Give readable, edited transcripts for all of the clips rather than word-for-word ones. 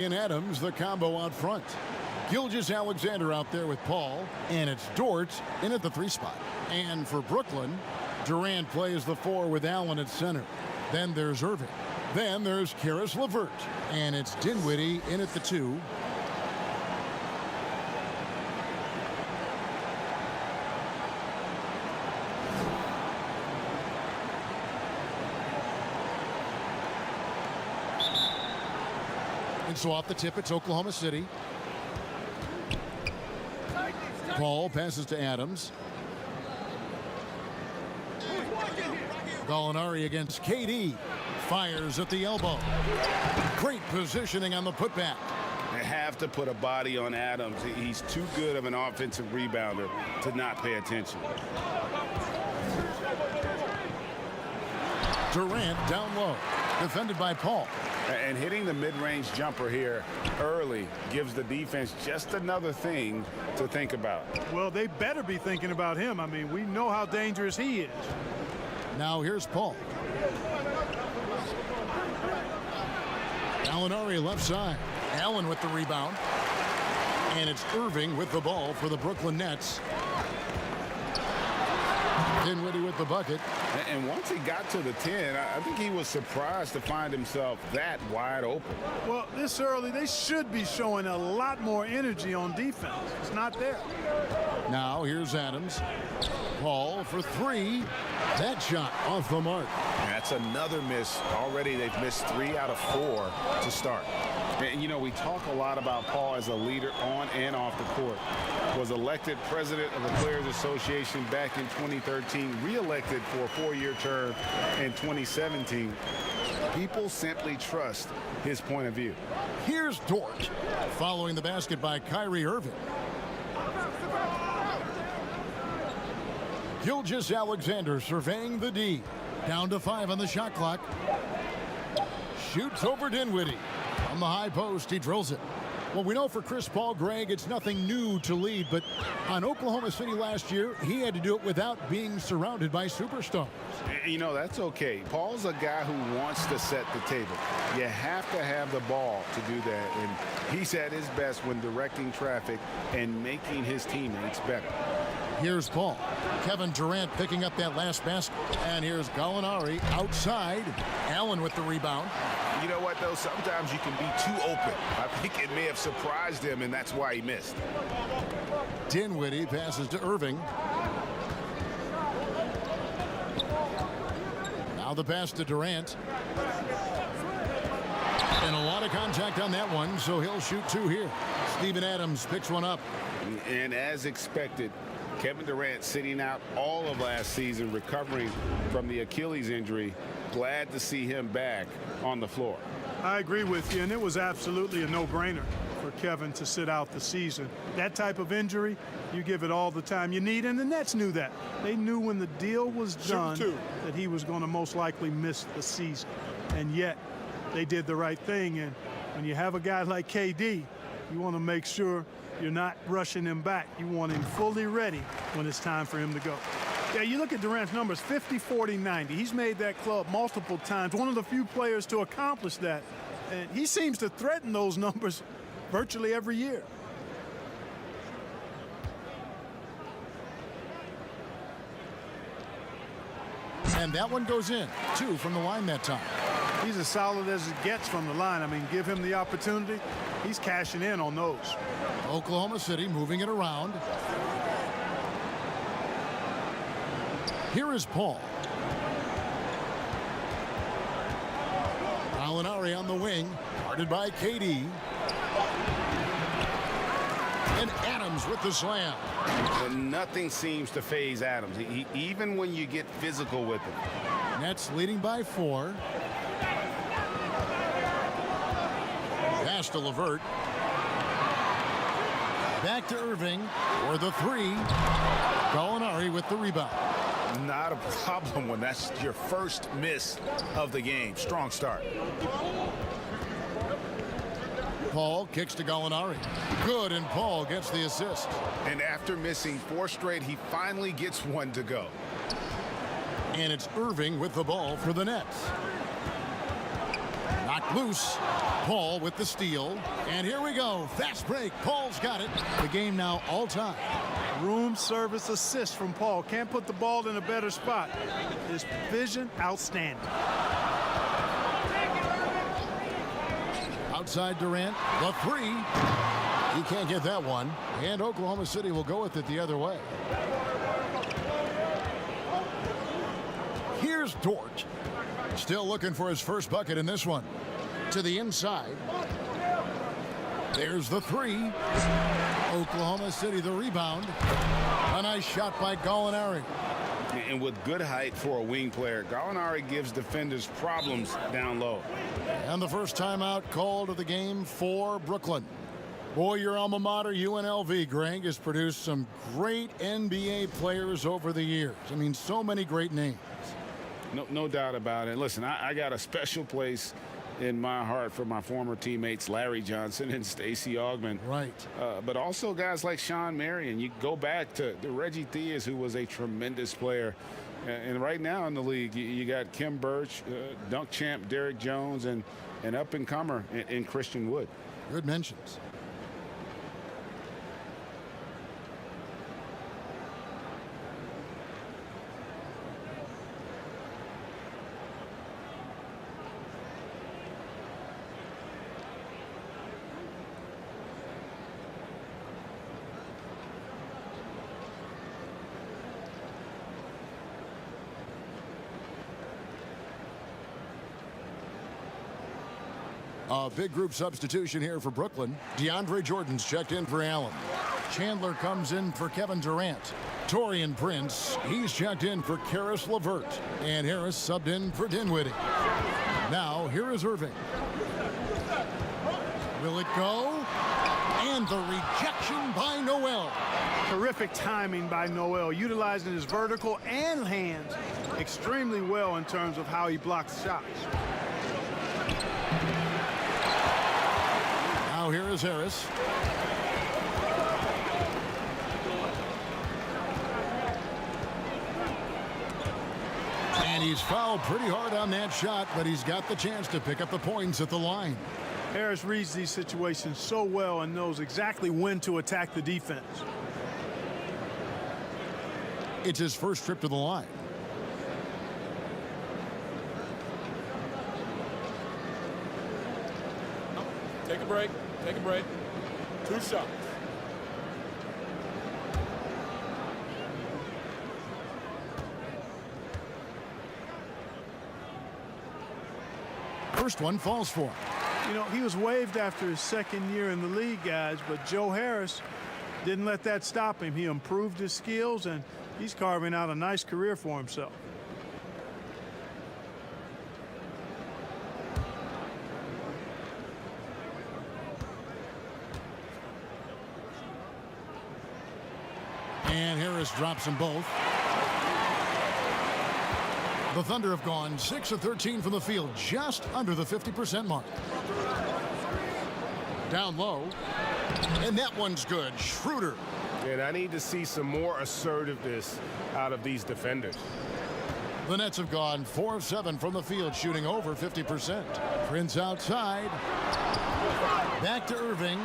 And Adams, the combo out front. Gilgeous-Alexander out there with Paul. And it's Dort in at the 3 spot. And for Brooklyn, Durant plays the 4 with Allen at center. Then there's Irving. Then there's Karis LeVert. And it's Dinwiddie in at the 2. And so off the tip, it's Oklahoma City. Paul passes to Adams. Gallinari against KD. Fires at the elbow. Great positioning on the putback. They have to put a body on Adams. He's too good of an offensive rebounder to not pay attention. Durant down low. Defended by Paul. And hitting the mid-range jumper here early gives the defense just another thing to think about. Well, they better be thinking about him. I mean, we know how dangerous he is. Now here's Paul. Gallinari left side. Allen with the rebound. And it's Irving with the ball for the Brooklyn Nets. Dinwiddie with the bucket. And once he got to the 10, I think he was surprised to find himself that wide open. Well, this early, they should be showing a lot more energy on defense. It's not there. Now here's Adams. Paul for 3. That shot off the mark. That's another miss. Already they've missed 3 out of 4 to start. And, you know, we talk a lot about Paul as a leader on and off the court. Was elected president of the Players Association back in 2013, re-elected for a 4-year term in 2017. People simply trust his point of view. Here's Dort following the basket by Kyrie Irving. Gilgeous-Alexander surveying the D. Down to 5 on the shot clock. Shoots over Dinwiddie. On the high post, he drills it. Well, we know for Chris Paul, Greg, it's nothing new to lead, but on Oklahoma City last year, he had to do it without being surrounded by superstars. You know, that's okay. Paul's a guy who wants to set the table. You have to have the ball to do that, and he's at his best when directing traffic and making his teammates better. Here's Paul. Kevin Durant picking up that last basket. And here's Gallinari outside. Allen with the rebound. You know what, though? Sometimes you can be too open. I think it may have surprised him, and that's why he missed. Dinwiddie passes to Irving. Now the pass to Durant. And a lot of contact on that one, so he'll shoot 2 here. Steven Adams picks one up. And as expected, Kevin Durant sitting out all of last season, recovering from the Achilles injury. Glad to see him back on the floor. I agree with you, and it was absolutely a no-brainer for Kevin to sit out the season. That type of injury, you give it all the time you need, and the Nets knew that. They knew when the deal was done that he was going to most likely miss the season. And yet, they did the right thing, and when you have a guy like KD, you want to make sure you're not rushing him back. You want him fully ready when it's time for him to go. Yeah, you look at Durant's numbers, 50, 40, 90. He's made that club multiple times. One of the few players to accomplish that. And he seems to threaten those numbers virtually every year. And that one goes in. 2 from the line that time. He's as solid as it gets from the line. I mean, give him the opportunity. He's cashing in on those. Oklahoma City moving it around. Here is Paul. Gallinari on the wing, guarded by KD. And Adams with the slam. And nothing seems to faze Adams, even when you get physical with him. Nets leading by 4. Pass to LeVert. Back to Irving for the 3. Gallinari with the rebound. Not a problem when that's your first miss of the game. Strong start. Paul kicks to Gallinari. Good, and Paul gets the assist. And after missing 4 straight, he finally gets one to go. And it's Irving with the ball for the Nets. Knocked loose. Paul with the steal. And here we go. Fast break. Paul's got it. The game now all time. Room service assist from Paul. Can't put the ball in a better spot. His vision, outstanding. Outside Durant. The three. He can't get that one. And Oklahoma City will go with it the other way. Here's Dort. Still looking for his first bucket in this one. To the inside. There's the three. Oklahoma City the rebound. A nice shot by Gallinari. And with good height for a wing player, Gallinari gives defenders problems down low. And the first timeout called of the game for Brooklyn. Boy, your alma mater, UNLV, Greg, has produced some great NBA players over the years. I mean, so many great names. No doubt about it. Listen, I got a special place in my heart for my former teammates Larry Johnson and Stacey Augmon. Right. But also guys like Sean Marion. You go back to Reggie Theus, who was a tremendous player. And right now in the league, you got Kim Birch, dunk champ Derrick Jones, and an up-and-comer in Christian Wood. Good mentions. A big group substitution here for Brooklyn. DeAndre Jordan's checked in for Allen. Chandler comes in for Kevin Durant. Taurean Prince, he's checked in for Karis LeVert. And Harris subbed in for Dinwiddie. Now, here is Irving. Will it go? And the rejection by Noel. Terrific timing by Noel, utilizing his vertical and hands extremely well in terms of how he blocks shots. Now here is Harris. And he's fouled pretty hard on that shot, but he's got the chance to pick up the points at the line. Harris reads these situations so well and knows exactly when to attack the defense. It's his first trip to the line. Take a break. Take a break. 2 shots. First one falls for him. You know, he was waived after his second year in the league, guys, but Joe Harris didn't let that stop him. He improved his skills, and he's carving out a nice career for himself. And Harris drops them both. The Thunder have gone 6 of 13 from the field, just under the 50% mark. Down low. And that one's good. Schroeder. And I need to see some more assertiveness out of these defenders. The Nets have gone 4 of 7 from the field, shooting over 50%. Prince outside. Back to Irving.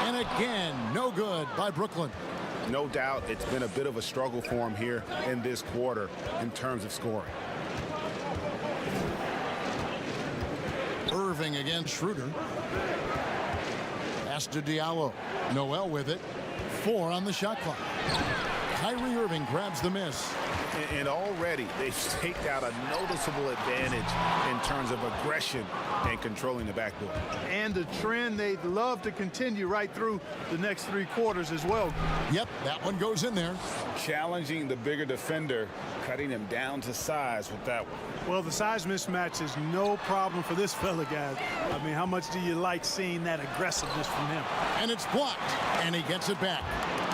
And again, no good by Brooklyn. No doubt it's been a bit of a struggle for him here in this quarter in terms of scoring. Irving against Schroeder. Pass to Diallo. Noel with it. 4 on the shot clock. Kyrie Irving grabs the miss. And already they've staked out a noticeable advantage in terms of aggression and controlling the backboard. And a trend they'd love to continue right through the next 3 quarters as well. Yep, that one goes in there. Challenging the bigger defender, cutting him down to size with that one. Well, the size mismatch is no problem for this fella, guys. I mean, how much do you like seeing that aggressiveness from him? And it's blocked, and he gets it back.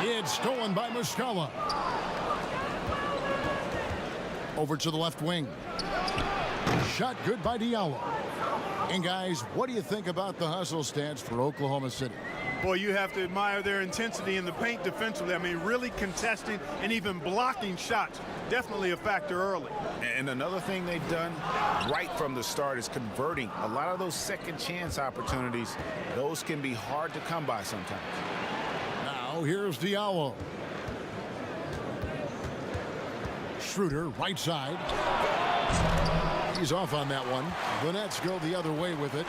It's stolen by Muscala. Over to the left wing. Shot good by Diallo. And guys, what do you think about the hustle stats for Oklahoma City? Boy, you have to admire their intensity in the paint defensively. I mean, really contesting and even blocking shots. Definitely a factor early. And another thing they've done right from the start is converting a lot of those second chance opportunities. Those can be hard to come by sometimes. Now here's Diallo. Schroeder, right side. He's off on that one. The Nets go the other way with it.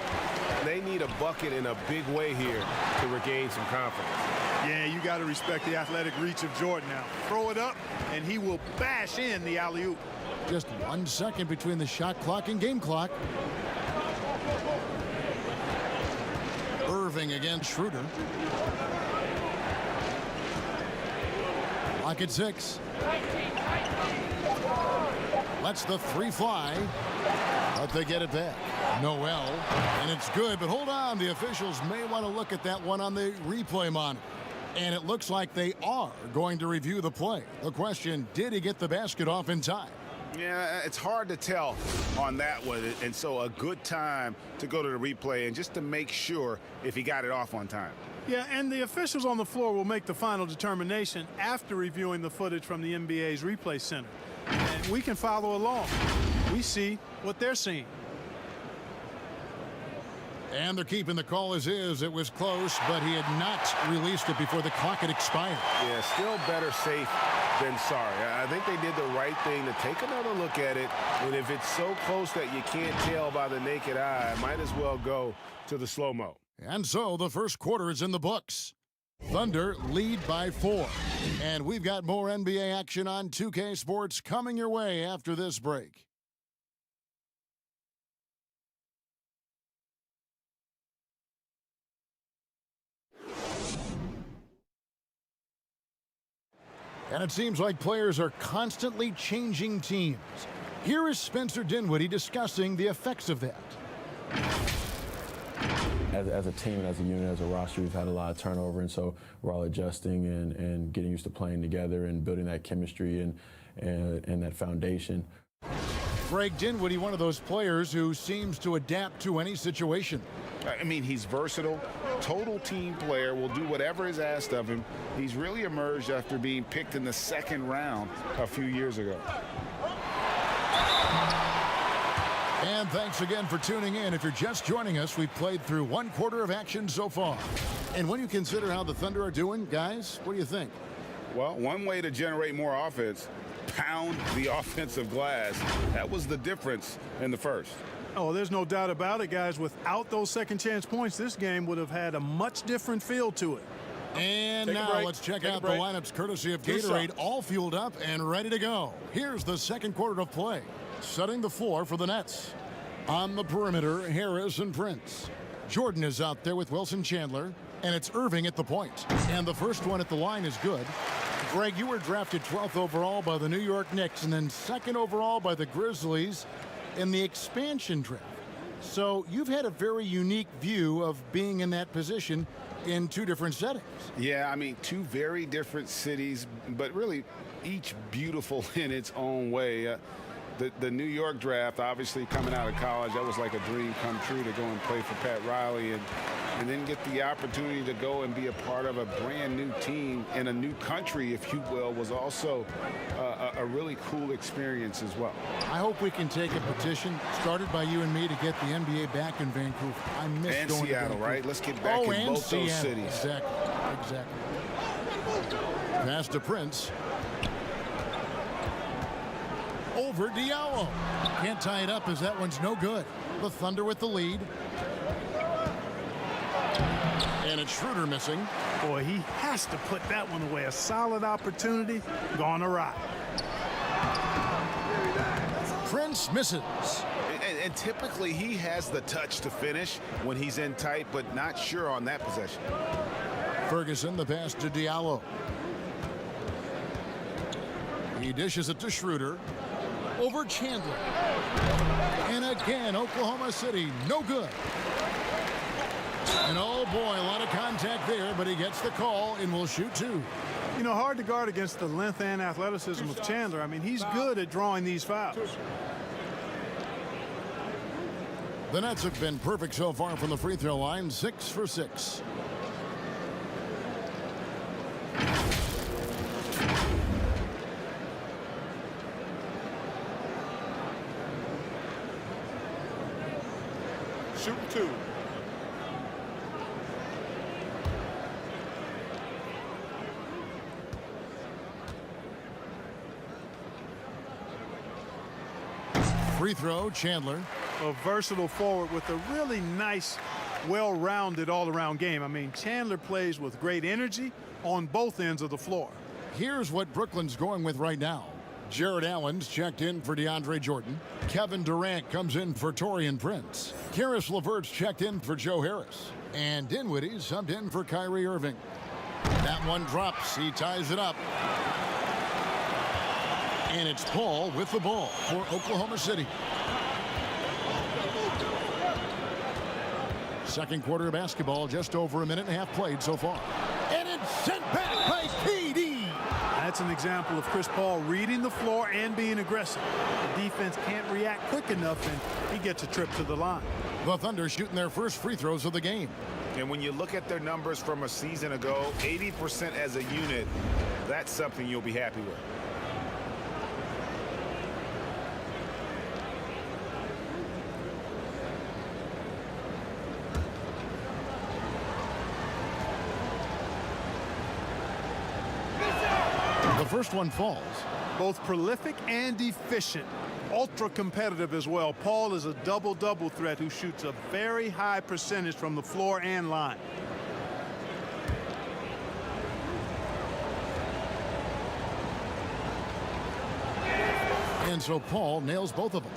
They need a bucket in a big way here to regain some confidence. Yeah, you got to respect the athletic reach of Jordan now. Throw it up, and he will bash in the alley-oop. Just 1 second between the shot clock and game clock. Irving against Schroeder. Lock at 6. Lets the 3 fly, but they get it back. Noel, and it's good, but hold on. The officials may want to look at that one on the replay monitor. And it looks like they are going to review the play. The question, did he get the basket off in time? Yeah, it's hard to tell on that one, and so a good time to go to the replay and just to make sure if he got it off on time. Yeah, and the officials on the floor will make the final determination after reviewing the footage from the NBA's replay center. And we can follow along. We see what they're seeing. And they're keeping the call as is. It was close, but he had not released it before the clock had expired. Yeah, still better safe than sorry. I think they did the right thing to take another look at it. And if it's so close that you can't tell by the naked eye, might as well go to the slow-mo. And so the first quarter is in the books. Thunder lead by 4. And we've got more NBA action on 2K Sports coming your way after this break. And it seems like players are constantly changing teams. Here is Spencer Dinwiddie discussing the effects of that. As a team and as a unit, as a roster, we've had a lot of turnover, and so we're all adjusting and getting used to playing together and building that chemistry and that foundation. Greg Dinwiddie, one of those players who seems to adapt to any situation. I mean, he's versatile, total team player, will do whatever is asked of him. He's really emerged after being picked in the second round a few years ago. And thanks again for tuning in. If you're just joining us, we've played through 1 quarter of action so far. And when you consider how the Thunder are doing, guys, what do you think? Well, one way to generate more offense, pound the offensive glass. That was the difference in the first. Oh, there's no doubt about it, guys. Without those second chance points, this game would have had a much different feel to it. And now let's check out the lineups courtesy of Gatorade, all fueled up and ready to go. Here's the second quarter of play. Setting the floor for the Nets. On the perimeter, Harris and Prince. Jordan is out there with Wilson Chandler, and it's Irving at the point. And the first one at the line is good. Greg, you were drafted 12th overall by the New York Knicks and then 2nd overall by the Grizzlies in the expansion draft. So you've had a very unique view of being in that position in 2 different settings. Yeah, I mean, 2 very different cities, but really each beautiful in its own way. The New York draft, obviously coming out of college, that was like a dream come true to go and play for Pat Riley and then get the opportunity to go and be a part of a brand new team in a new country, if you will, was also a really cool experience as well. I hope we can take a petition started by you and me to get the NBA back in Vancouver. I miss and going Seattle, to Vancouver. right? Let's get back in both Seattle. those cities. Exactly. Pass to Prince. Over Diallo. Can't tie it up as that one's no good. The Thunder with the lead. And it's Schroeder missing. Boy, he has to put that one away. A solid opportunity gone awry. Prince misses. And typically he has the touch to finish when he's in tight, but not sure on that possession. Ferguson, the pass to Diallo. He dishes it to Schroeder. Over Chandler. And again, Oklahoma City, no good. And oh boy, a lot of contact there, but he gets the call and will shoot 2. You know, hard to guard against the length and athleticism of Chandler. I mean, he's good at drawing these fouls. The Nets have been perfect so far from the free throw line, 6 for 6. Shoot 2. Free throw, Chandler. A versatile forward with a really nice, well-rounded all-around game. I mean, Chandler plays with great energy on both ends of the floor. Here's what Brooklyn's going with right now. Jared Allen's checked in for DeAndre Jordan. Kevin Durant comes in for Taurean Prince. Karis LeVert's checked in for Joe Harris. And Dinwiddie's subbed in for Kyrie Irving. That one drops. He ties it up. And it's Paul with the ball for Oklahoma City. Second quarter of basketball, just over a minute and a half played so far. And it's sent back by KD. That's an example of Chris Paul reading the floor and being aggressive. The defense can't react quick enough, and he gets a trip to the line. The Thunder shooting their first free throws of the game. And when you look at their numbers from a season ago, 80% as a unit, that's something you'll be happy with. The first one falls. Both prolific and efficient. Ultra competitive as well. Paul is a double-double threat who shoots a very high percentage from the floor and line. And so Paul nails both of them.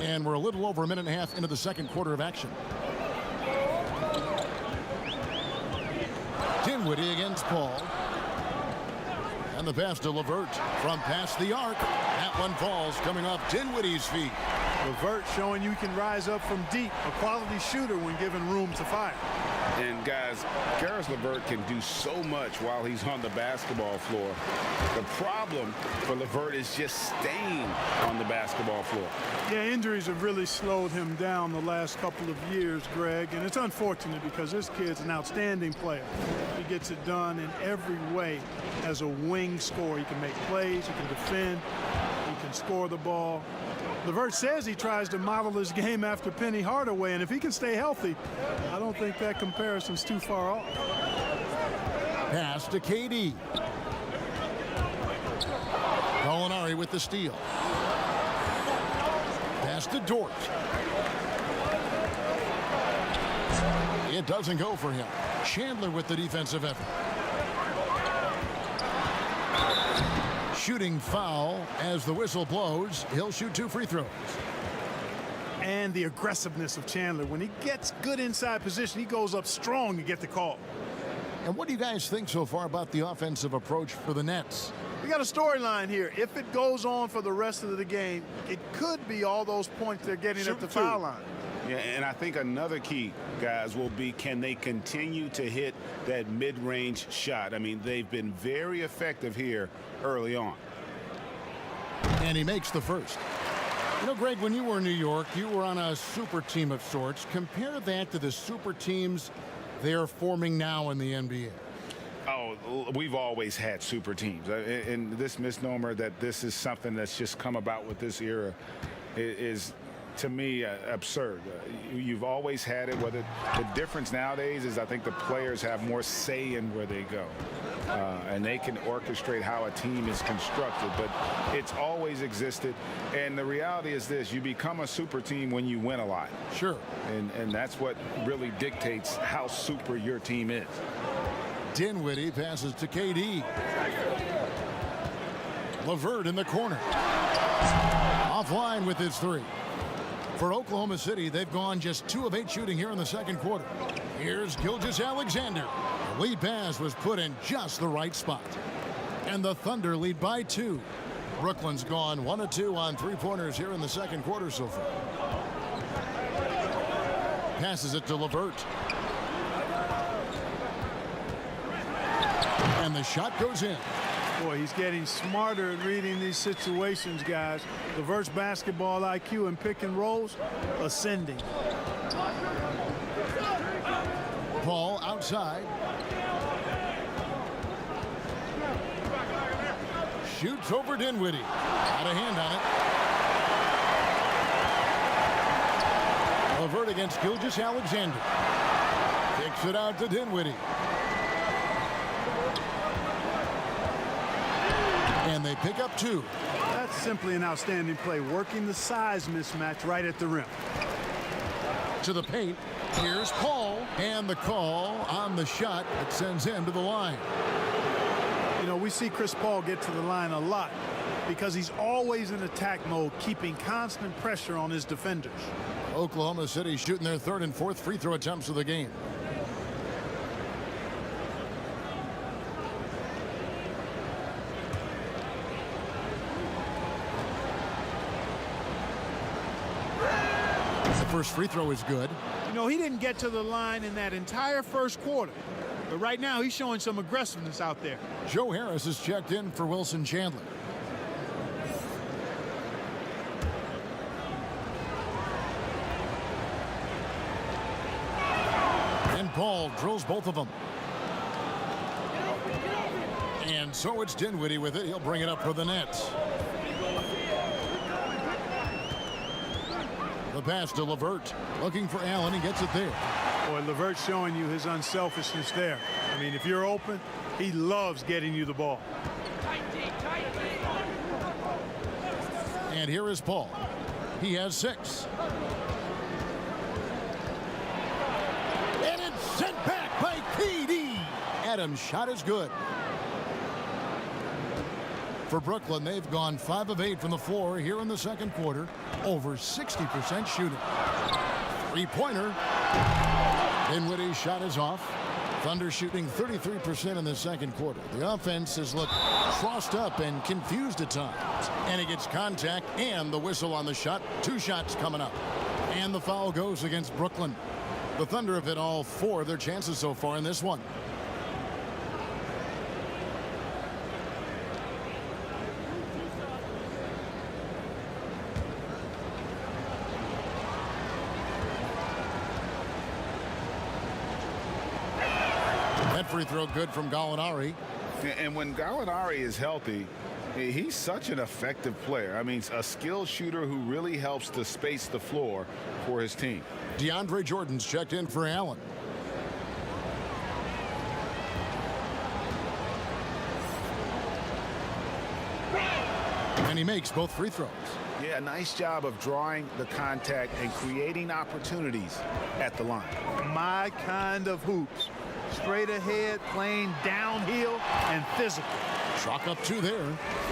And we're a little over a minute and a half into the second quarter of action. Dinwiddie against Paul. And the pass to LeVert from past the arc. That one falls, coming off Dinwiddie's feet. LeVert showing you can rise up from deep. A quality shooter when given room to fire. And guys, Karis LeVert can do so much while he's on the basketball floor. The problem for LeVert is just staying on the basketball floor. Yeah, injuries have really slowed him down the last couple of years, Greg, and it's unfortunate because this kid's an outstanding player. He gets it done in every way as a wing scorer. He can make plays, he can defend, he can score the ball. LeVert says he tries to model his game after Penny Hardaway, and if he can stay healthy, I don't think that comparison's too far off. Pass to KD. Gallinari with the steal. Pass to Dort. It doesn't go for him. Chandler with the defensive effort. Shooting foul as the whistle blows. He'll shoot 2 free throws. And the aggressiveness of Chandler. When he gets good inside position, he goes up strong to get the call. And what do you guys think so far about the offensive approach for the Nets? We got a storyline here. If it goes on for the rest of the game, it could be all those points they're getting at the foul line. Yeah, and I think another key, guys, will be can they continue to hit that mid-range shot? I mean, they've been very effective here early on. And he makes the first. You know, Greg, when you were in New York, you were on a super team of sorts. Compare that to the super teams they're forming now in the NBA. Oh, we've always had super teams. And this misnomer that this is something that's just come about with this era is to me, absurd. You've always had it. Whether the difference nowadays is I think the players have more say in where they go. And they can orchestrate how a team is constructed. But it's always existed. And the reality is this. You become a super team when you win a lot. Sure. And that's what really dictates how super your team is. Dinwiddie passes to KD. LeVert in the corner. Offline with his 3. For Oklahoma City, they've gone just 2 of 8 shooting here in the second quarter. Here's Gilgeous-Alexander. The lead pass was put in just the right spot. And the Thunder lead by 2. Brooklyn's gone 1 of 2 on 3-pointers here in the second quarter so far. Passes it to LeVert. And the shot goes in. Boy, he's getting smarter at reading these situations, guys. LeVert's basketball IQ and pick and rolls ascending. Paul outside. Shoots over Dinwiddie. Got a hand on it. LeVert against Gilgeous Alexander. Kicks it out to Dinwiddie. And they pick up 2. That's simply an outstanding play, working the size mismatch right at the rim. To the paint. Here's Paul. And the call on the shot that sends him to the line. You know, we see Chris Paul get to the line a lot because he's always in attack mode, keeping constant pressure on his defenders. Oklahoma City shooting their 3rd and 4th free throw attempts of the game. The first free throw is good. You know, he didn't get to the line in that entire first quarter, but right now he's showing some aggressiveness out there. Joe Harris is checked in for Wilson Chandler. And Paul drills both of them. And so it's Dinwiddie with it. He'll bring it up for the Nets. The pass to LeVert. Looking for Allen. He gets it there. Boy, LeVert's showing you his unselfishness there. I mean, if you're open, he loves getting you the ball. And here is Paul. He has 6. And it's sent back by KD. Adams' shot is good. For Brooklyn, they've gone 5 of 8 from the floor here in the second quarter. Over 60% shooting. Three-pointer. Dinwiddie's shot is off. Thunder shooting 33% in the second quarter. The offense has looked crossed up and confused at times. And he gets contact and the whistle on the shot. 2 shots coming up. And the foul goes against Brooklyn. The Thunder have hit all 4 of their chances so far in this one. That free throw good from Gallinari. And when Gallinari is healthy, he's such an effective player. I mean, a skilled shooter who really helps to space the floor for his team. DeAndre Jordan's checked in for Allen. And he makes both free throws. Yeah, nice job of drawing the contact and creating opportunities at the line. My kind of hoops. Straight ahead, playing downhill, and physical. Chalk up 2 there.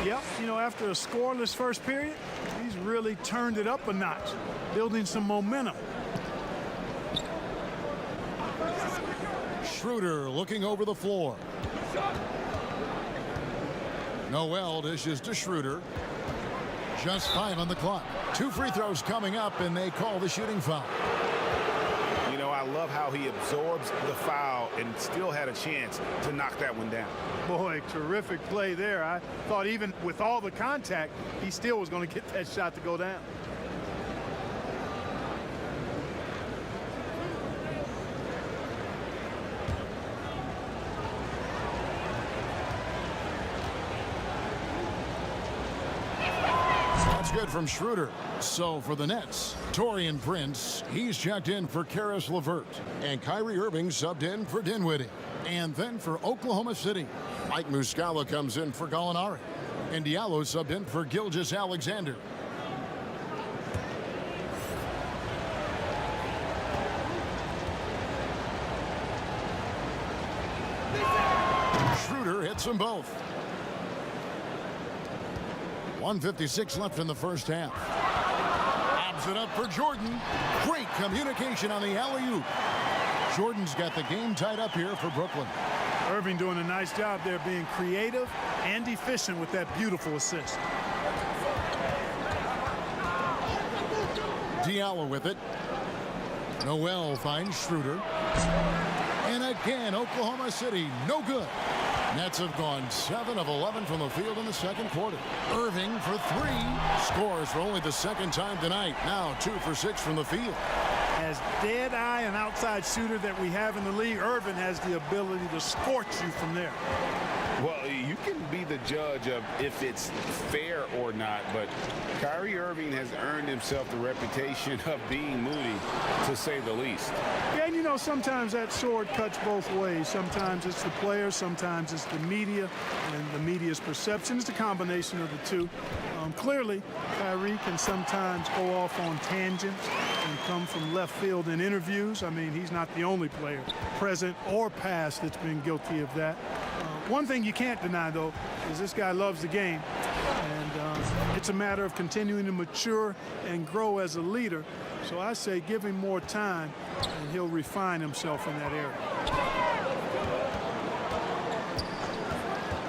Yep, you know, after a scoreless first period, he's really turned it up a notch, building some momentum. Schroeder looking over the floor. Noel dishes to Schroeder. Just 5 on the clock. 2 free throws coming up, and they call the shooting foul. You know, I love how he absorbs the foul and still had a chance to knock that one down. Boy, terrific play there. I thought even with all the contact, he still was going to get that shot to go down. That's good from Schroeder. So for the Nets, Taurean Prince, he's checked in for Karis LeVert. And Kyrie Irving subbed in for Dinwiddie. And then for Oklahoma City, Mike Muscala comes in for Gallinari. And Diallo subbed in for Gilgeous Alexander. Schroeder hits them both. 1:56 left in the first half. Lobs it up for Jordan. Great communication on the alley-oop. Jordan's got the game tied up here for Brooklyn. Irving doing a nice job there, being creative and efficient with that beautiful assist. Diallo with it. Noel finds Schroeder. And again, Oklahoma City, no good. Nets have gone 7 of 11 from the field in the second quarter. Irving for 3. Scores for only the second time tonight. Now 2 for 6 from the field. As dead-eye and outside shooter that we have in the league, Irving has the ability to scorch you from there. Well, you can be the judge of if it's fair or not, but Kyrie Irving has earned himself the reputation of being moody, to say the least. Yeah, and you know, sometimes that sword cuts both ways. Sometimes it's the player, sometimes it's the media, and the media's perception. It's a combination of the two. Clearly, Kyrie can sometimes go off on tangents and come from left field in interviews. I mean, he's not the only player, present or past, that's been guilty of that. One thing you can't deny, though, is this guy loves the game. And it's a matter of continuing to mature and grow as a leader. So I say give him more time, and he'll refine himself in that area.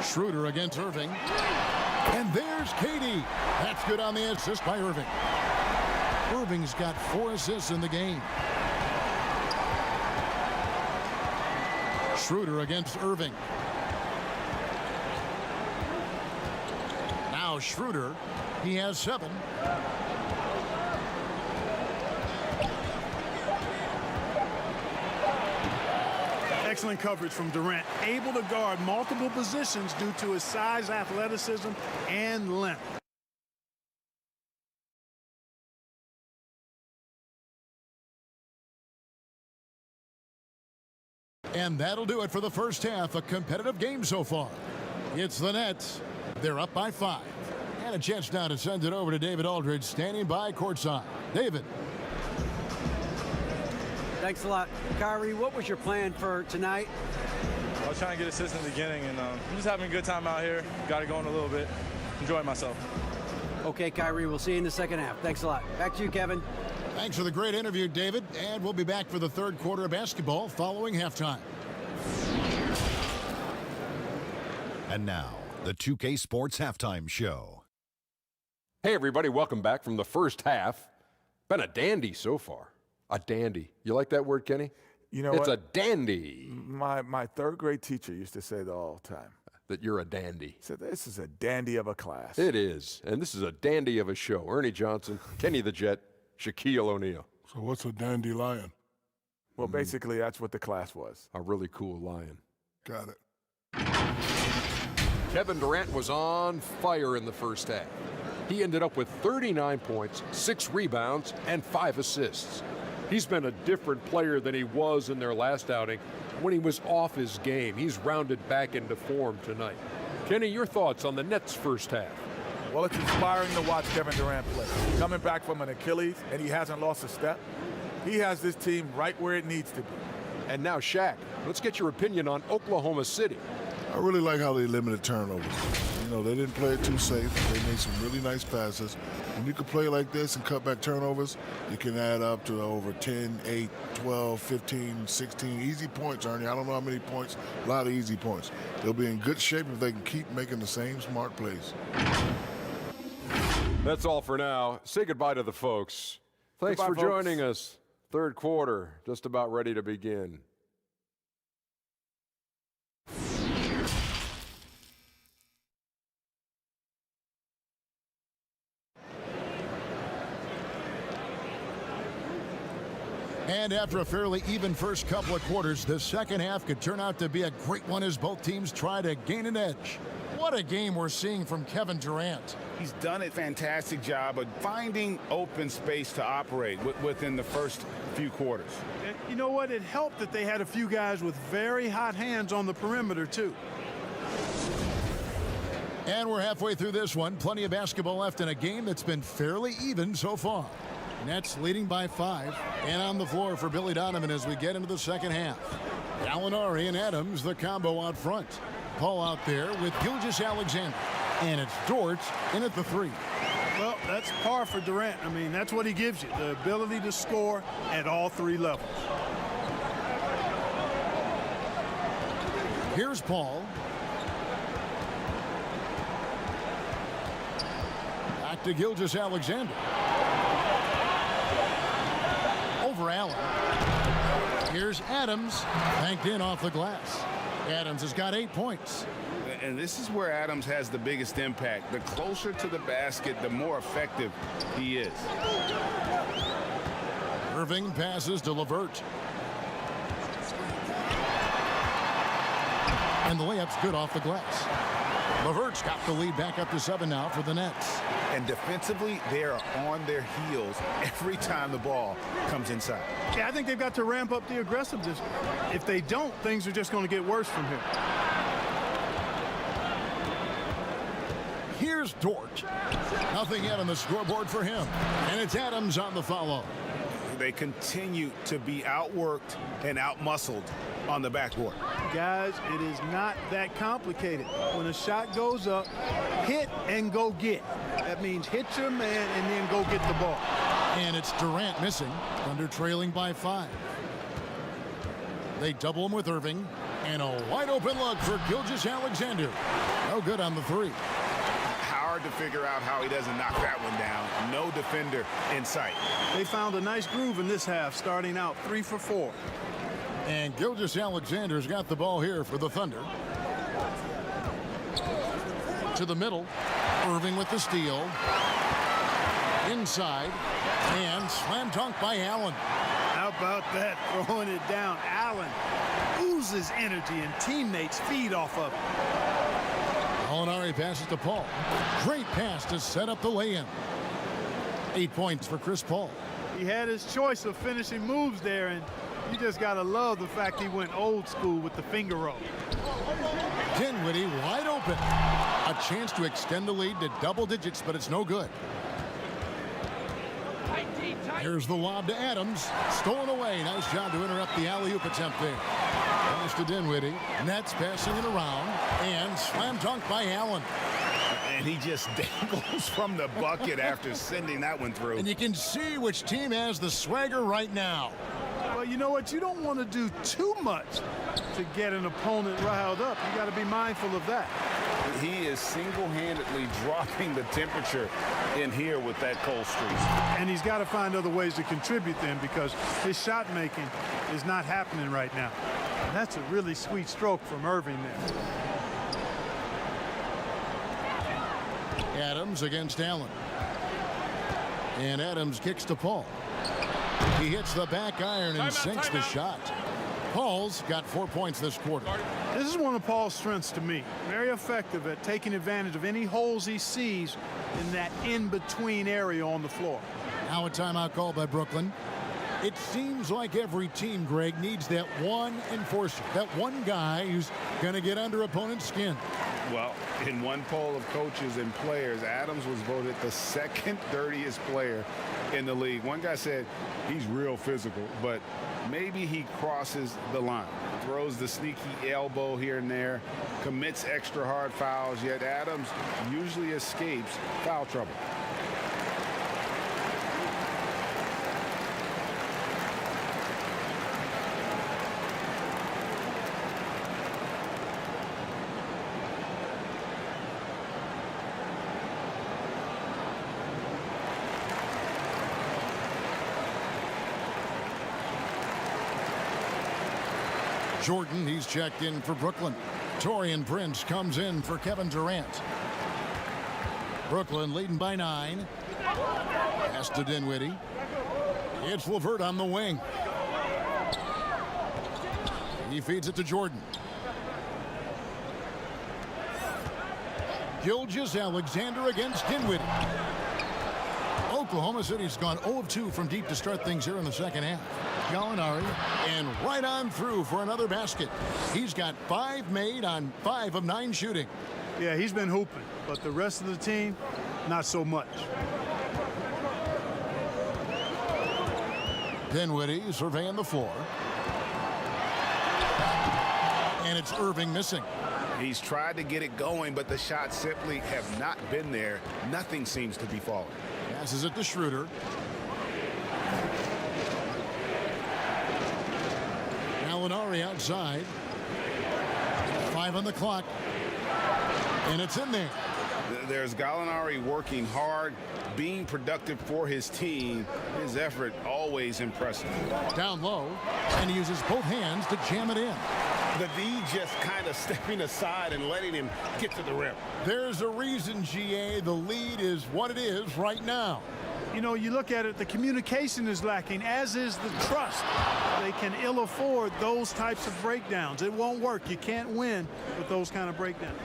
Schroeder against Irving. And there's Katie. That's good on the assist by Irving. Irving's got 4 assists in the game. Schroeder against Irving. Now Schroeder, he has 7. Excellent coverage from Durant, able to guard multiple positions due to his size, athleticism, and length. And that'll do it for the first half. A competitive game so far. It's the Nets. They're up by 5. And a chance now to send it over to David Aldridge, standing by courtside. David. Thanks a lot. Kyrie, what was your plan for tonight? I was trying to get assists in the beginning, and I'm just having a good time out here. Got it going a little bit. Enjoying myself. Okay, Kyrie, we'll see you in the second half. Thanks a lot. Back to you, Kevin. Thanks for the great interview, David. And we'll be back for the third quarter of basketball following halftime. And now, the 2K Sports Halftime Show. Hey, everybody. Welcome back from the first half. Been a dandy so far. A dandy. You like that word, Kenny? You know it's what? a dandy. My third grade teacher used to say that all the time. That you're a dandy. He said, this is a dandy of a class. It is. And this is a dandy of a show. Ernie Johnson, Kenny the Jet, Shaquille O'Neal. So what's a dandelion? Well, basically, that's what the class was. A really cool lion. Got it. Kevin Durant was on fire in the first half. He ended up with 39 points, 6 rebounds, and 5 assists. He's been a different player than he was in their last outing when he was off his game. He's rounded back into form tonight. Kenny, your thoughts on the Nets' first half? Well, it's inspiring to watch Kevin Durant play. Coming back from an Achilles, and he hasn't lost a step. He has this team right where it needs to be. And now, Shaq, let's get your opinion on Oklahoma City. I really like how they limited turnovers. You know, they didn't play it too safe. They made some really nice passes. When you can play like this and cut back turnovers, you can add up to over 10, 8, 12, 15, 16 easy points, Ernie. I don't know how many points, a lot of easy points. They'll be in good shape if they can keep making the same smart plays. That's all for now. Say goodbye to the folks. Thanks Goodbye, for joining us. Third quarter, just about ready to begin. And after a fairly even first couple of quarters, the second half could turn out to be a great one as both teams try to gain an edge. What a game we're seeing from Kevin Durant. He's done a fantastic job of finding open space to operate within the first few quarters. You know what? It helped that they had a few guys with very hot hands on the perimeter, too. And we're halfway through this one. Plenty of basketball left in a game that's been fairly even so far. Nets leading by 5. And on the floor for Billy Donovan as we get into the second half. Gallinari and Adams, the combo out front. Paul out there with Gilgeous-Alexander. And it's Dort in at the 3. Well, that's par for Durant. I mean, that's what he gives you, the ability to score at all 3 levels. Here's Paul. Back to Gilgeous-Alexander. Over Allen. Here's Adams, banked in off the glass. Adams has got 8 points. And this is where Adams has the biggest impact. The closer to the basket, the more effective he is. Irving passes to LeVert. And the layup's good off the glass. LeVert's got the lead back up to 7 now for the Nets. And defensively, they are on their heels every time the ball comes inside. Yeah, I think they've got to ramp up the aggressiveness. If they don't, things are just going to get worse from here. Here's Dort. Nothing yet on the scoreboard for him. And it's Adams on the follow. They continue to be outworked and outmuscled on the backboard. Guys, it is not that complicated. When a shot goes up, hit and go get. That means hit your man and then go get the ball. And it's Durant missing. Thunder trailing by 5. They double him with Irving. And a wide open look for Gilgeous-Alexander. No good on the 3. Hard to figure out how he doesn't knock that one down. No defender in sight. They found a nice groove in this half, starting out 3 for 4. And Gilgeous-Alexander's got the ball here for the Thunder. To the middle. Irving with the steal. Inside. And slam dunk by Allen. How about that? Throwing it down. Allen oozes energy and teammates feed off of it. Gallinari passes to Paul. Great pass to set up the lay-in. 8 points for Chris Paul. He had his choice of finishing moves there, and you just got to love the fact he went old school with the finger roll. Dinwiddie wide open. A chance to extend the lead to double digits, but it's no good. Here's the lob to Adams. Stolen away. Nice job to interrupt the alley-oop attempt there. Pass to Dinwiddie. Nets passing it around. And slam dunk by Allen. And he just dangles from the bucket after sending that one through. And you can see which team has the swagger right now. Well, you know what? You don't want to do too much to get an opponent riled up. You got to be mindful of that. He is single-handedly dropping the temperature in here with that cold streak. And he's got to find other ways to contribute then, because his shot making is not happening right now. And that's a really sweet stroke from Irving there. Adams against Allen. And Adams kicks to Paul. He hits the back iron and sinks the shot. Paul's got 4 points this quarter. This is one of Paul's strengths to me. Very effective at taking advantage of any holes he sees in that in-between area on the floor. Now a timeout called by Brooklyn. It seems like every team, Greg, needs that one enforcer, that one guy who's going to get under opponent's skin. Well, in one poll of coaches and players, Adams was voted the second dirtiest player in the league. One guy said he's real physical, but maybe he crosses the line. Throws the sneaky elbow here and there, commits extra hard fouls, yet Adams usually escapes foul trouble. Jordan, he's checked in for Brooklyn. Taurean Prince comes in for Kevin Durant. Brooklyn leading by 9. Pass to Dinwiddie. It's LeVert on the wing. He feeds it to Jordan. Gilgeous-Alexander against Dinwiddie. Oklahoma City's gone 0 of 2 from deep to start things here in the second half. Gallinari, and right on through for another basket. He's got 5 made on 5 of 9 shooting. Yeah, he's been hooping, but the rest of the team, not so much. Dinwiddie surveying the floor. And it's Irving missing. He's tried to get it going, but the shots simply have not been there. Nothing seems to be falling. Passes it to Schroeder. Gallinari outside. 5 on the clock. And it's in there. There's Gallinari working hard, being productive for his team. His effort always impressive. Down low, and he uses both hands to jam it in. The D just kind of stepping aside and letting him get to the rim. There's a reason, GA, the lead is what it is right now. You know, you look at it, the communication is lacking, as is the trust. They can ill afford those types of breakdowns. It won't work. You can't win with those kind of breakdowns.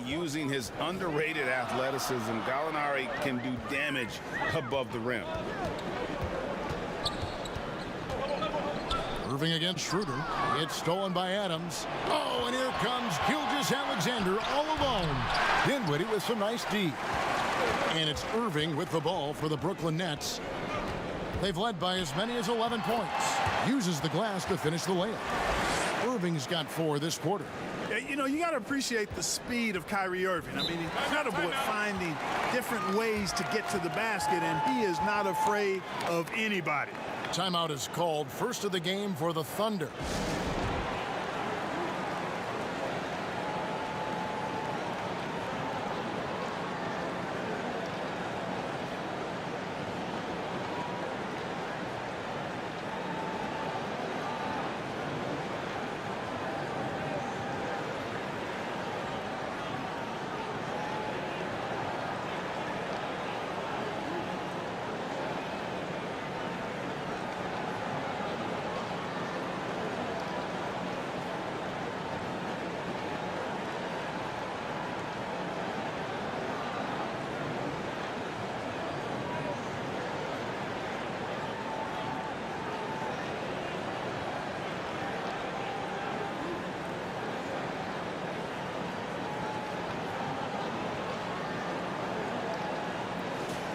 Using his underrated athleticism, Gallinari can do damage above the rim. Irving against Schroeder. It's stolen by Adams. Oh, and here comes Gilgeous-Alexander all alone. Dinwiddie with some nice D. And it's Irving with the ball for the Brooklyn Nets. They've led by as many as 11 points. Uses the glass to finish the layup. Irving's got 4 this quarter. You know, you got to appreciate the speed of Kyrie Irving. I mean, incredible at finding different ways to get to the basket, and he is not afraid of anybody. Timeout is called, first of the game for the Thunder.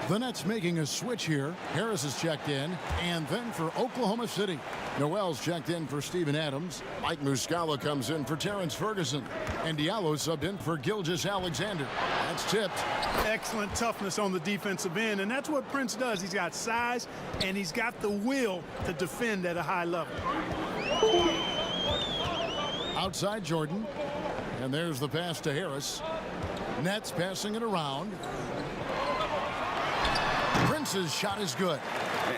The Nets making a switch here. Harris is checked in, and then for Oklahoma City, Noel's checked in for Steven Adams. Mike Muscala comes in for Terrence Ferguson, and Diallo subbed in for Gilgeous-Alexander. That's tipped. Excellent toughness on the defensive end, and that's what Prince does. He's got size, and he's got the will to defend at a high level. Outside Jordan, and there's the pass to Harris. Nets passing it around. Prince's shot is good.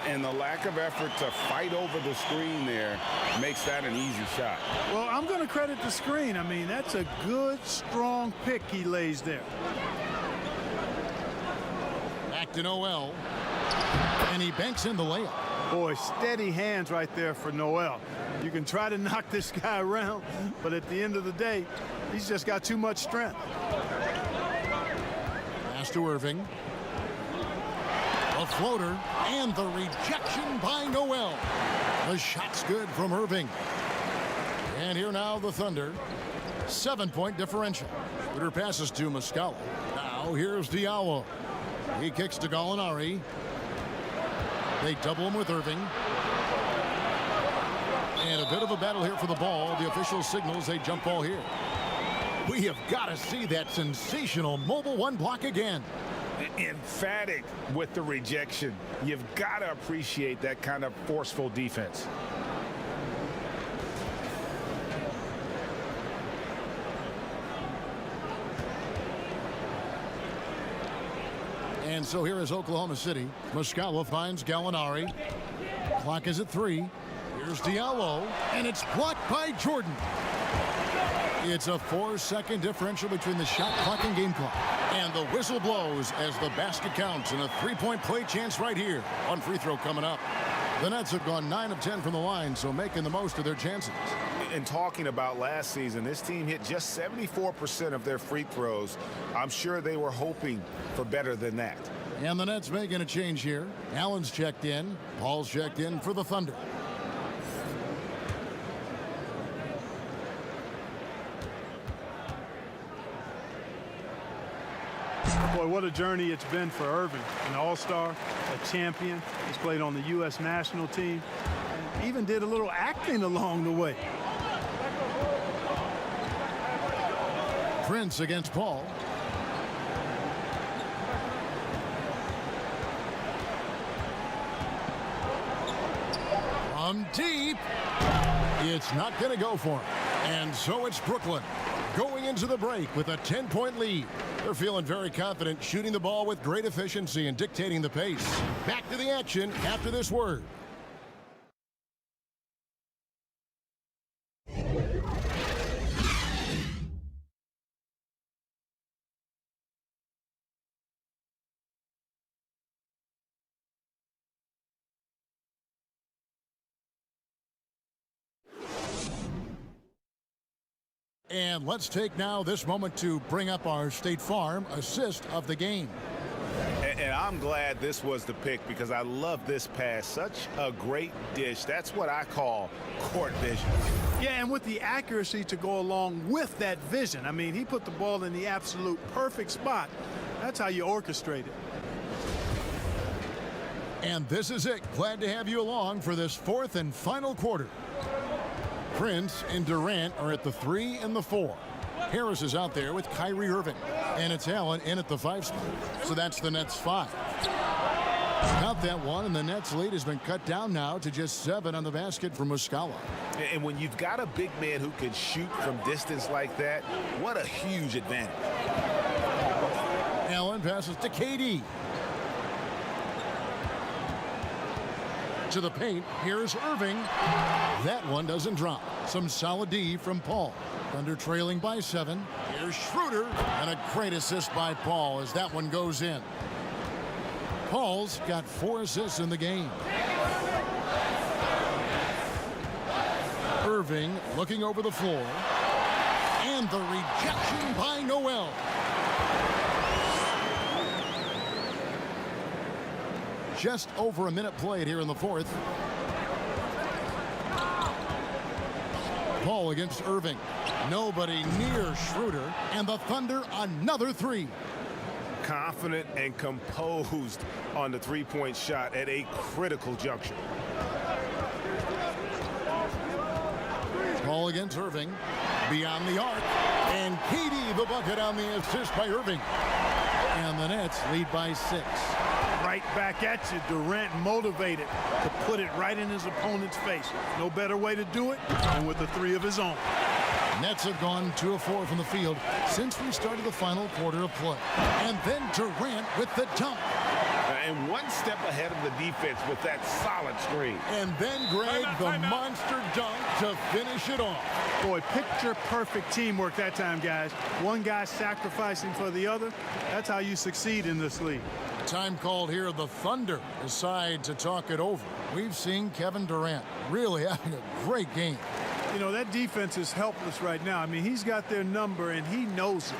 And the lack of effort to fight over the screen there makes that an easy shot. Well, I'm going to credit the screen. I mean, that's a good, strong pick he lays there. Back to Noel. And he banks in the layup. Boy, steady hands right there for Noel. You can try to knock this guy around, but at the end of the day, he's just got too much strength. Pass to Irving. A floater, and the rejection by Noel. The shot's good from Irving. And here now the Thunder. 7-point differential. Shooter passes to Muscala. Now here's Diallo. He kicks to Gallinari. They double him with Irving. And a bit of a battle here for the ball. The official signals a jump ball here. We have got to see that sensational mobile one block again. Emphatic with the rejection. You've got to appreciate that kind of forceful defense. And so here is Oklahoma City. Muscala finds Gallinari. Clock is at 3. Here's Diallo, and it's blocked by Jordan. It's a 4-second differential between the shot clock and game clock. And the whistle blows as the basket counts, and a 3-point play chance right here. One free throw coming up. The Nets have gone 9 of 10 from the line, so making the most of their chances. And talking about last season, this team hit just 74% of their free throws. I'm sure they were hoping for better than that. And the Nets making a change here. Allen's checked in. Paul's checked in for the Thunder. Boy, what a journey it's been for Irving. An all-star, a champion. He's played on the U.S. national team. And even did a little acting along the way. Prince against Paul. From deep. It's not going to go for him. And so it's Brooklyn going into the break with a 10-point lead. They're feeling very confident, shooting the ball with great efficiency and dictating the pace. Back to the action after this word. And let's take now this moment to bring up our State Farm assist of the game. And I'm glad this was the pick because I love this pass. Such a great dish. That's what I call court vision. Yeah, and with the accuracy to go along with that vision. I mean, he put the ball in the absolute perfect spot. That's how you orchestrate it. And this is it. Glad to have you along for this fourth and final quarter. Prince and Durant are at the 3 and the 4. Harris is out there with Kyrie Irving. And it's Allen in at the 5 spot. So that's the Nets 5. Got that one, and the Nets lead has been cut down now to just 7 on the basket for Muscala. And when you've got a big man who can shoot from distance like that, what a huge advantage. Allen passes to KD. To the paint, here's Irving. That one doesn't drop. Some solid D from Paul. Thunder trailing by 7. Here's Schroeder, and a great assist by Paul as that one goes in. Paul's got 4 assists in the game. Irving looking over the floor. And the rejection by Noel. Just over a minute played here in the fourth. Paul against Irving. Nobody near Schroeder. And the Thunder another 3. Confident and composed on the three-point shot at a critical juncture. Paul against Irving. Beyond the arc. And KD the bucket on the assist by Irving. And the Nets lead by 6. Right back at you. Durant motivated to put it right in his opponent's face. No better way to do it than with a 3 of his own. Nets have gone 2 of 4 from the field since we started the final quarter of play. And then Durant with the dunk. And one step ahead of the defense with that solid screen. And then, Greg, the monster dunk to finish it off. Boy, picture perfect teamwork that time, guys. One guy sacrificing for the other. That's how you succeed in this league. Time called here. The Thunder decide to talk it over. We've seen Kevin Durant really having a great game. You know, that defense is helpless right now. I mean, he's got their number, and he knows it.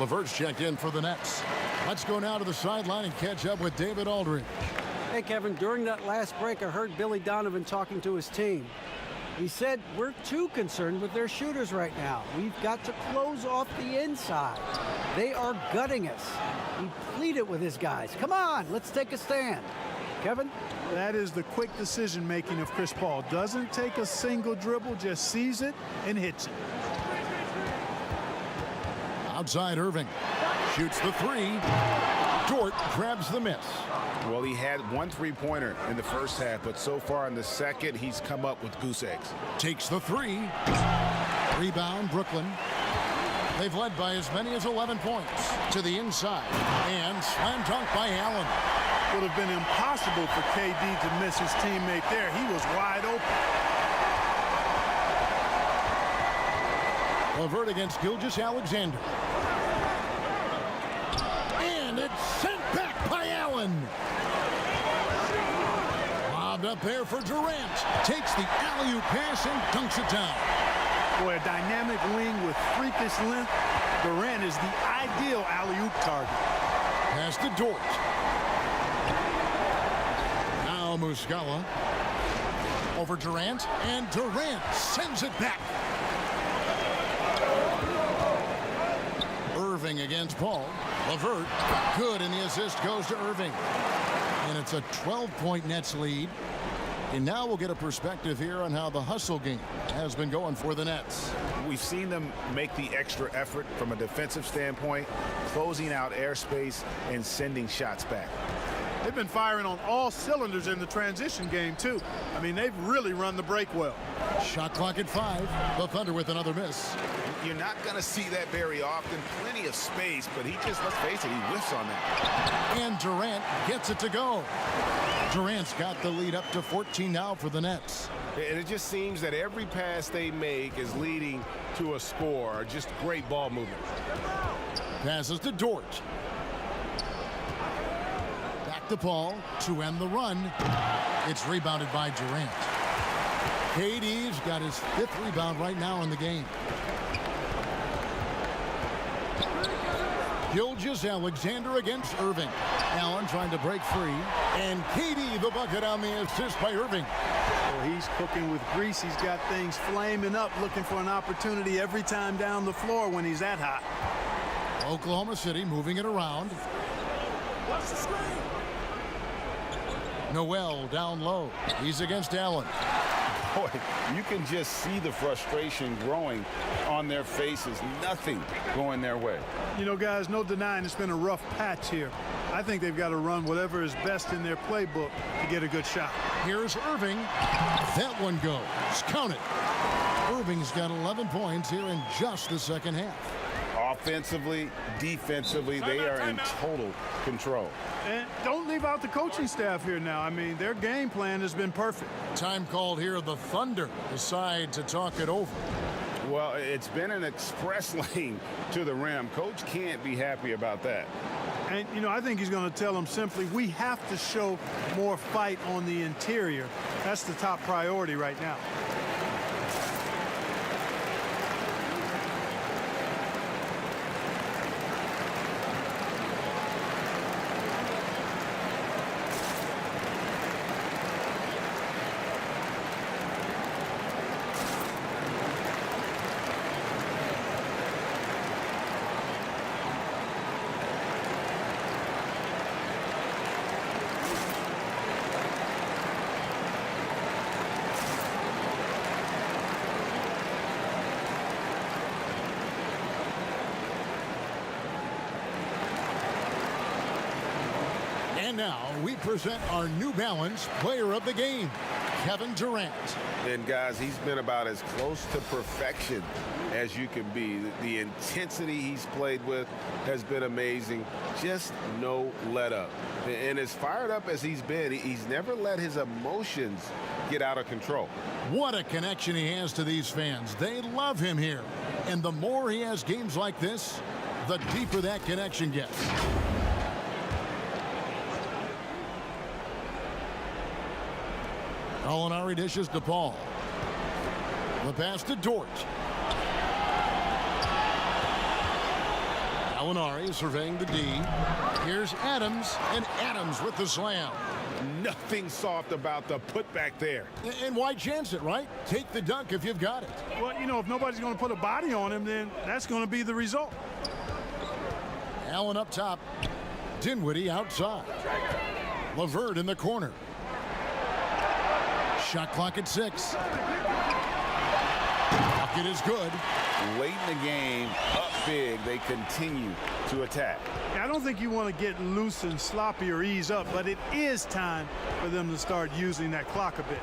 LeVert's checked in for the Nets. Let's go now to the sideline and catch up with David Aldridge. Hey, Kevin, during that last break, I heard Billy Donovan talking to his team. He said, we're too concerned with their shooters right now. We've got to close off the inside. They are gutting us. He pleaded with his guys. Come on, let's take a stand. Kevin? That is the quick decision-making of Chris Paul. Doesn't take a single dribble, just sees it and hits it. Outside Irving. Shoots the 3. Dort grabs the miss. Well, he had 1 3-pointer in the first half, but so far in the second, he's come up with goose eggs. Takes the 3. Rebound, Brooklyn. They've led by as many as 11 points. To the inside. And slam dunk by Allen. Would have been impossible for KD to miss his teammate there. He was wide open. LeVert against Gilgeous-Alexander. And it's sent back by Allen. Lobbed up there for Durant. Takes the alley-oop pass and dunks it down. Boy, a dynamic wing with freakish length. Durant is the ideal alley-oop target. Pass to Dort. Now Muscala. Over Durant. And Durant sends it back. Irving against Paul. LeVert, good, and the assist goes to Irving. And it's a 12-point Nets lead. And now we'll get a perspective here on how the hustle game has been going for the Nets. We've seen them make the extra effort from a defensive standpoint, closing out airspace and sending shots back. They've been firing on all cylinders in the transition game, too. I mean, they've really run the break well. Shot clock at 5. The Thunder with another miss. You're not going to see that very often. Plenty of space, but he just, let's face it, he whiffs on that. And Durant gets it to go. Durant's got the lead up to 14 now for the Nets. And it just seems that every pass they make is leading to a score. Just great ball movement. Passes to Dort. Back to Paul to end the run. It's rebounded by Durant. KD's got his 5th rebound right now in the game. Gilgeous-Alexander against Irving. Allen trying to break free. And KD the bucket on the assist by Irving. Well, he's cooking with grease. He's got things flaming up, looking for an opportunity every time down the floor when he's that hot. Oklahoma City moving it around. Noel down low. He's against Allen. Boy, you can just see the frustration growing on their faces. Nothing going their way. You know, guys, no denying it's been a rough patch here. I think they've got to run whatever is best in their playbook to get a good shot. Here's Irving. That one goes. Count it. Irving's got 11 points here in just the second half. Offensively, defensively, they are in total control. And don't leave out the coaching staff here now. I mean, their game plan has been perfect. Time called here. The Thunder decide to talk it over. Well, it's been an express lane to the rim. Coach can't be happy about that. And, you know, I think he's going to tell them simply, we have to show more fight on the interior. That's the top priority right now. And now we present our New Balance player of the game, Kevin Durant. And guys, he's been about as close to perfection as you can be. The intensity he's played with has been amazing. Just no let up. And as fired up as he's been, he's never let his emotions get out of control. What a connection he has to these fans. They love him here. And the more he has games like this, the deeper that connection gets. Gallinari dishes to Paul. The pass to Dort. Gallinari surveying the D. Here's Adams, and Adams with the slam. Nothing soft about the putback there. And why chance it, right? Take the dunk if you've got it. Well, you know, if nobody's going to put a body on him, then that's going to be the result. Allen up top. Dinwiddie outside. LeVert in the corner. Shot clock at 6. Bucket is good. Late in the game, up big, they continue to attack. I don't think you want to get loose and sloppy or ease up, but it is time for them to start using that clock a bit.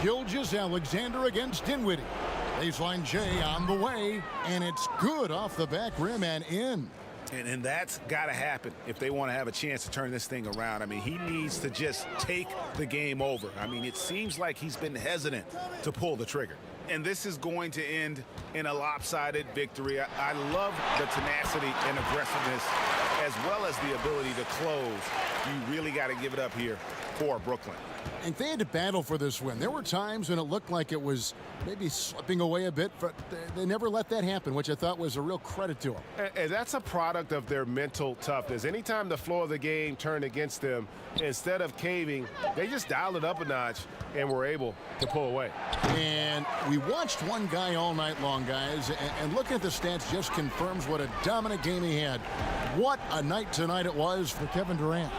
Gilgeous-Alexander against Dinwiddie. Baseline J on the way, and it's good off the back rim and in. And that's got to happen if they want to have a chance to turn this thing around. I mean, he needs to just take the game over. I mean, it seems like he's been hesitant to pull the trigger. And this is going to end in a lopsided victory. I love the tenacity and aggressiveness as well as the ability to close. You really got to give it up here for Brooklyn. And they had to battle for this win. There were times when it looked like it was maybe slipping away a bit, but they never let that happen, which I thought was a real credit to them. And that's a product of their mental toughness. Anytime the flow of the game turned against them, instead of caving, they just dialed it up a notch and were able to pull away. And we watched one guy all night long, guys, and looking at the stats just confirms what a dominant game he had. What a night tonight it was for Kevin Durant.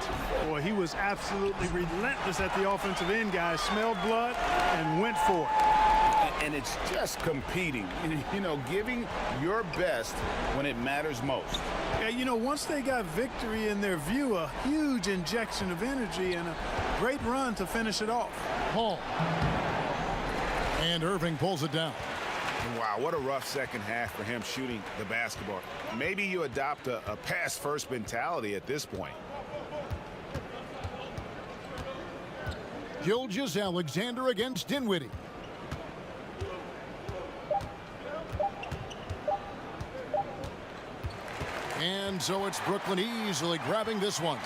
Boy, he was absolutely relentless at the offensive end, guys. Smelled blood and went for it. And it's just competing, you know, giving your best when it matters most. Yeah, you know, once they got victory in their view, a huge injection of energy and a great run to finish it off. Hall. And Irving pulls it down. Wow, what a rough second half for him shooting the basketball. Maybe you adopt a pass-first mentality at this point. Gilgeous-Alexander against Dinwiddie. And so it's Brooklyn easily grabbing this one.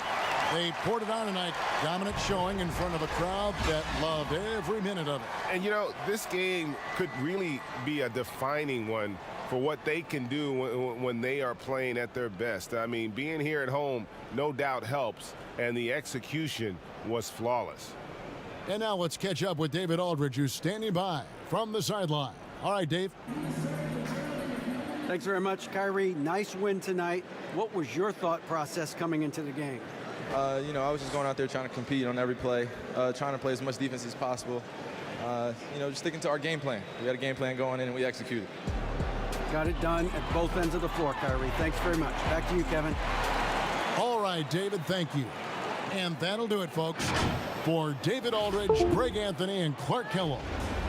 They poured it on tonight. Dominant showing in front of a crowd that loved every minute of it. And, you know, this game could really be a defining one for what they can do when they are playing at their best. I mean, being here at home no doubt helps, and the execution was flawless. And now let's catch up with David Aldridge, who's standing by from the sideline. All right, Dave. Thanks very much, Kyrie. Nice win tonight. What was your thought process coming into the game? You know, I was just going out there trying to compete on every play, trying to play as much defense as possible. You know, just sticking to our game plan. We had a game plan going in, and we executed. Got it done at both ends of the floor, Kyrie. Thanks very much. Back to you, Kevin. All right, David, thank you. And that'll do it, folks. For David Aldridge, Greg Anthony, and Clark Kellogg,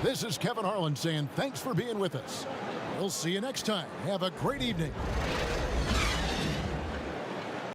this is Kevin Harlan saying thanks for being with us. We'll see you next time. Have a great evening.